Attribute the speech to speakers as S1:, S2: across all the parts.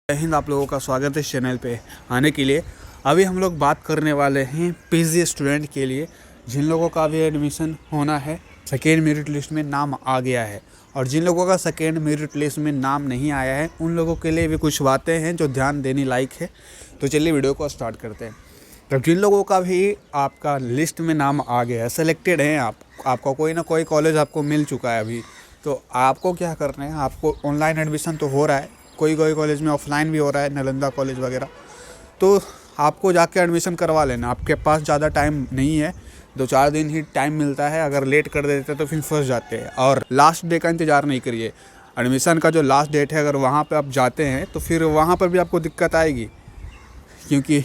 S1: जय हिंद। आप लोगों का स्वागत है इस चैनल पे आने के लिए। अभी हम लोग बात करने वाले हैं पीजी स्टूडेंट के लिए, जिन लोगों का भी एडमिशन होना है, सेकेंड मेरिट लिस्ट में नाम आ गया है, और जिन लोगों का सेकेंड मेरिट लिस्ट में नाम नहीं आया है उन लोगों के लिए भी कुछ बातें हैं जो ध्यान देने लायक है। तो चलिए वीडियो को स्टार्ट करते हैं। तब जिन लोगों का भी आपका लिस्ट में नाम आ गया है, सेलेक्टेड हैं आपका कोई ना कोई कॉलेज आपको मिल चुका है अभी, तो आपको क्या करना है, आपको ऑनलाइन एडमिशन तो हो रहा है, कोई कॉलेज में ऑफलाइन भी हो रहा है, नालंदा कॉलेज वगैरह, तो आपको जाके एडमिशन करवा लेना। आपके पास ज़्यादा टाइम नहीं है, 2-4 दिन ही टाइम मिलता है। अगर लेट कर देते तो फिर फंस जाते हैं। और लास्ट डे का इंतज़ार नहीं करिए। एडमिशन का जो लास्ट डेट है, अगर वहाँ पे आप जाते हैं तो फिर वहाँ पर भी आपको दिक्कत आएगी, क्योंकि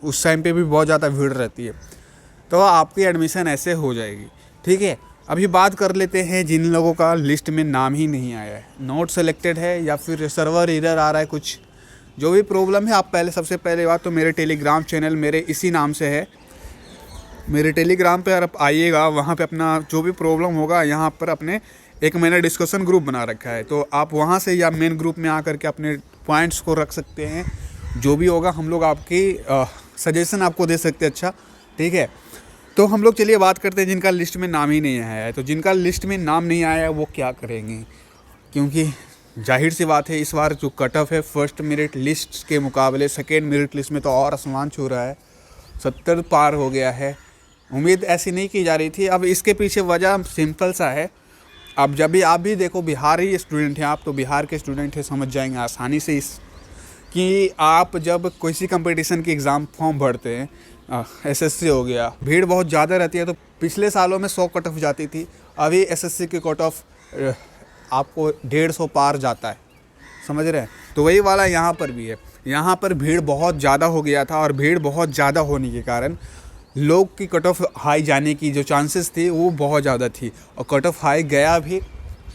S1: उस टाइम पे भी बहुत ज़्यादा भीड़ रहती है। तो आपकी एडमिशन ऐसे हो जाएगी, ठीक है। अभी बात कर लेते हैं जिन लोगों का लिस्ट में नाम ही नहीं आया है, नॉट सेलेक्टेड है या फिर सर्वर एरर आ रहा है, कुछ जो भी प्रॉब्लम है। आप सबसे पहले बात तो मेरे टेलीग्राम चैनल मेरे इसी नाम से है, मेरे टेलीग्राम पे आप आइएगा, वहाँ पे अपना जो भी प्रॉब्लम होगा, यहाँ पर अपने एक मैंने डिस्कशन ग्रुप बना रखा है, तो आप वहाँ से या मेन ग्रुप में आकर के अपने पॉइंट्स को रख सकते हैं। जो भी होगा हम लोग आपकी सजेशन आपको दे सकते हैं, अच्छा ठीक है। तो हम लोग चलिए बात करते हैं जिनका लिस्ट में नाम ही नहीं आया है। तो जिनका लिस्ट में नाम नहीं आया है वो क्या करेंगे, क्योंकि जाहिर सी बात है इस बार जो कट ऑफ है फर्स्ट मेरिट लिस्ट के मुकाबले सेकेंड मेरिट लिस्ट में तो और आसमान छू रहा है, 70 पार हो गया है। उम्मीद ऐसी नहीं की जा रही थी। अब इसके पीछे वजह सिंपल सा है। अब जब भी आप भी देखो, बिहार ही स्टूडेंट हैं आप, तो बिहार के स्टूडेंट हैं, समझ जाएंगे आसानी से इस कि आप जब किसी कंपटीशन की एग्ज़ाम फॉर्म भरते हैं, एसएससी हो गया, भीड़ बहुत ज़्यादा रहती है। तो पिछले सालों में 100 कट ऑफ जाती थी, अभी एसएससी की कट ऑफ आपको 150 पार जाता है, समझ रहे हैं। तो वही वाला यहाँ पर भी है। यहाँ पर भीड़ बहुत ज़्यादा हो गया था, और भीड़ बहुत ज़्यादा होने के कारण लोग की कट ऑफ हाई जाने की जो चांसेस थी वो बहुत ज़्यादा थी, और कट ऑफ हाई गया भी।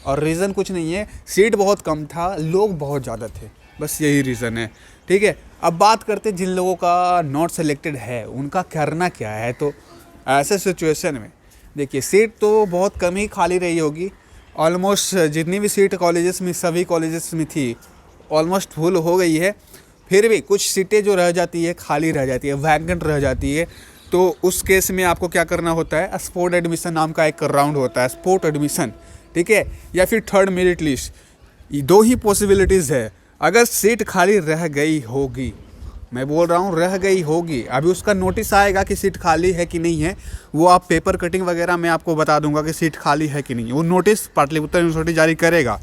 S1: और रीज़न कुछ नहीं है, सीट बहुत कम था, लोग बहुत ज़्यादा थे, बस यही रीज़न है, ठीक है। अब बात करते हैं जिन लोगों का नॉट सेलेक्टेड है उनका करना क्या है। तो ऐसे सिचुएशन में देखिए, सीट तो बहुत कम ही खाली रही होगी। ऑलमोस्ट जितनी भी सीट कॉलेजेस में, सभी कॉलेजेस में थी, ऑलमोस्ट फुल हो गई है। फिर भी कुछ सीटें जो रह जाती है, खाली रह जाती है, वैकेंट रह जाती है, तो उस केस में आपको क्या करना होता है, स्पॉट एडमिशन नाम का एक राउंड होता है, स्पॉट एडमिशन, ठीक है, या फिर थर्ड मेरिट लिस्ट। ये दो ही पॉसिबिलिटीज़ है। अगर सीट खाली रह गई होगी, मैं बोल रहा हूँ रह गई होगी, अभी उसका नोटिस आएगा कि सीट खाली है कि नहीं है, वो आप पेपर कटिंग वगैरह में आपको बता दूंगा कि सीट खाली है कि नहीं है। वो नोटिस पाटलिपुत्र यूनिवर्सिटी जारी करेगा।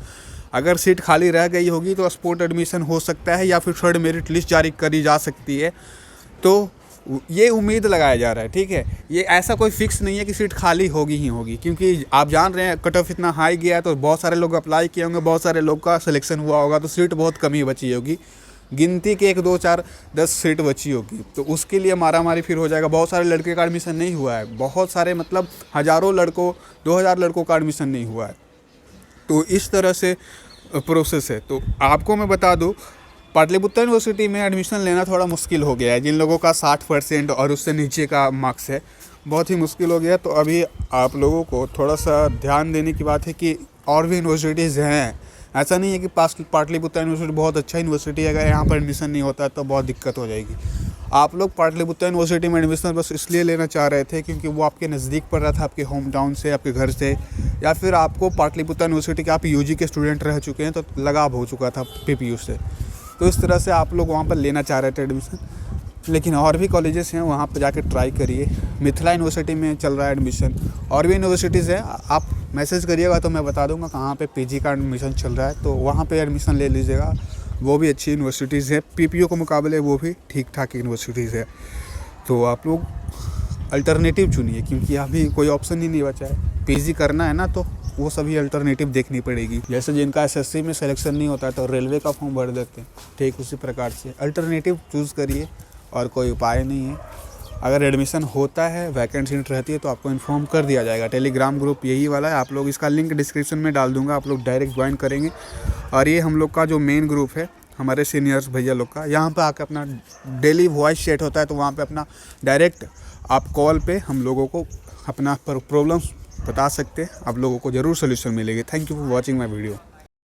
S1: अगर सीट खाली रह गई होगी तो स्पॉट एडमिशन हो सकता है, या फिर थर्ड मेरिट लिस्ट जारी करी जा सकती है। तो ये उम्मीद लगाया जा रहा है, ठीक है। ये ऐसा कोई फिक्स नहीं है कि सीट खाली होगी ही होगी, क्योंकि आप जान रहे हैं कट ऑफ इतना हाई गया है, तो बहुत सारे लोग अप्लाई किए होंगे, बहुत सारे लोग का सिलेक्शन हुआ होगा, तो सीट बहुत कम ही बची होगी, गिनती के 1, 2, 4, 10 सीट बची होगी। तो उसके लिए मारामारी फिर हो जाएगा। बहुत सारे लड़के का एडमिशन नहीं हुआ है, बहुत सारे मतलब हज़ारों लड़कों, 2000 लड़कों का एडमिशन नहीं हुआ है। तो इस तरह से प्रोसेस है। तो आपको मैं बता दूँ, पाटलिपुत्र यूनिवर्सिटी में एडमिशन लेना थोड़ा मुश्किल हो गया है। जिन लोगों का 60% और उससे नीचे का मार्क्स है, बहुत ही मुश्किल हो गया। तो अभी आप लोगों को थोड़ा सा ध्यान देने की बात है कि और भी यूनिवर्सिटीज़ हैं। ऐसा नहीं है कि पाटलिपुत्र यूनिवर्सिटी बहुत अच्छा यूनिवर्सिटी है, अगर यहाँ पर एडमिशन नहीं होता तो बहुत दिक्कत हो जाएगी। आप लोग पाटलिपुत्र यूनिवर्सिटी में एडमिशन बस इसलिए लेना चाह रहे थे क्योंकि वो आपके नज़दीक पड़ रहा था, आपके होम टाउन से, आपके घर से, या फिर आपको पाटलिपुत्र यूनिवर्सिटी के आप यूजी के स्टूडेंट रह चुके हैं तो लगाव हो चुका था पीपीयू से। तो इस तरह से आप लोग वहाँ पर लेना चाह रहे थे एडमिशन। लेकिन और भी कॉलेजेस हैं, वहाँ पर जाके ट्राई करिए। मिथिला यूनिवर्सिटी में चल रहा है एडमिशन, और भी यूनिवर्सिटीज़ हैं, आप मैसेज करिएगा तो मैं बता दूंगा कहाँ पे पीजी का एडमिशन चल रहा है, तो वहाँ पे एडमिशन ले लीजिएगा। वो भी अच्छी यूनिवर्सिटीज़ है, पीपीयू के मुकाबले वो भी ठीक ठाक यूनिवर्सिटीज़ है। तो आप लोग अल्टरनेटिव चुनिए, क्योंकि अभी कोई ऑप्शन ही नहीं बचा है। पीजी करना है ना, तो वो सभी अल्टरनेटिव देखनी पड़ेगी। जैसे जिनका एसएससी में सिलेक्शन नहीं होता है तो रेलवे का फॉर्म भर देते हैं, ठीक उसी प्रकार से अल्टरनेटिव चूज़ करिए, और कोई उपाय नहीं है। अगर एडमिशन होता है, वैकेंट सीट रहती है, तो आपको इन्फॉर्म कर दिया जाएगा। टेलीग्राम ग्रुप यही वाला है, आप लोग इसका लिंक डिस्क्रिप्शन में डाल दूंगा, आप लोग डायरेक्ट ज्वाइन करेंगे। और ये हम लोग का जो मेन ग्रुप है, हमारे सीनियर्स भैया लोग का, यहाँ पे आकर अपना डेली वॉइस चैट होता है, तो वहाँ पे अपना डायरेक्ट आप कॉल पे हम लोगों को अपना प्रॉब्लम्स बता सकते हैं। आप लोगों को ज़रूर सोल्यूशन मिलेगी। Thank you for watching my video.